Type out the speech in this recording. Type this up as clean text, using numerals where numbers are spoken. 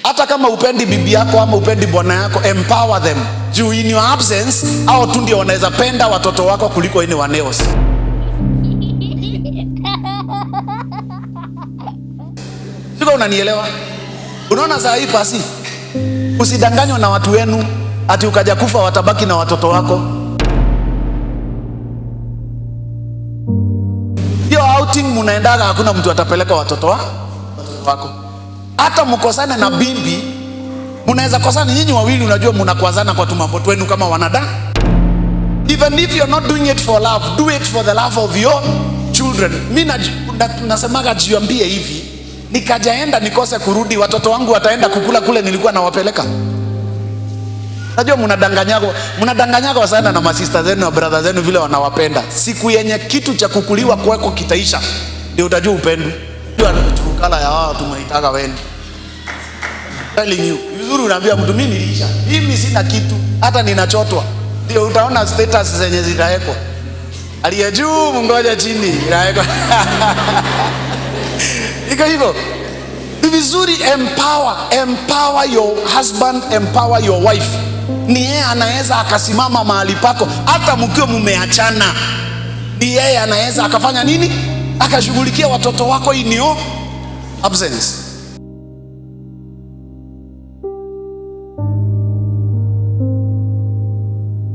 Hata kama upendi bibi yako ama upendi bwana yako, empower them. Juu in your absence, hao tu ndio wanaweza penda watoto wako kuliko anyone else. Siko unanielewa? Unaona saa hii pasi, usidanganywe na watu wenu ati ukaja kufa watabaki na watoto wako. Hiyo outing munaendaga, hakuna mtu atapeleka watoto wako. Hata mkosane na bibi, munaweza kosana nyinyi wawili, unajua mnakwazana kwa tumambo twenu kama wanadamu. Even if you're not doing it for love, do it for the love of your children. Mimi nasemaga jiambie hivi, nikajaenda nikose kurudi, watoto wangu wataenda kukula kule nilikuwa nawapeleka. Najua mnadanganyako sana na masista zenu na brother zenu vile wanawapenda. Siku yenye kitu cha kukuliwa kwako kitaisha, ndio utajua upendo. Ndio tukala ya wao tumeitaka wewe. Telling you, vizuri unaambia mtu mimi nilisha. Mimi sina kitu, hata ninachotwa. Ndio utaona status zenye zitawekwa. Aliye juu ngoja chini, inawekwa. Iko hivyo. Ni vizuri empower your husband, empower your wife. Ni yeye anaweza akasimama mahali pako hata mkiwa mmeachana. Ni yeye anaweza akafanya nini? Akashughulikia watoto wako in your absence.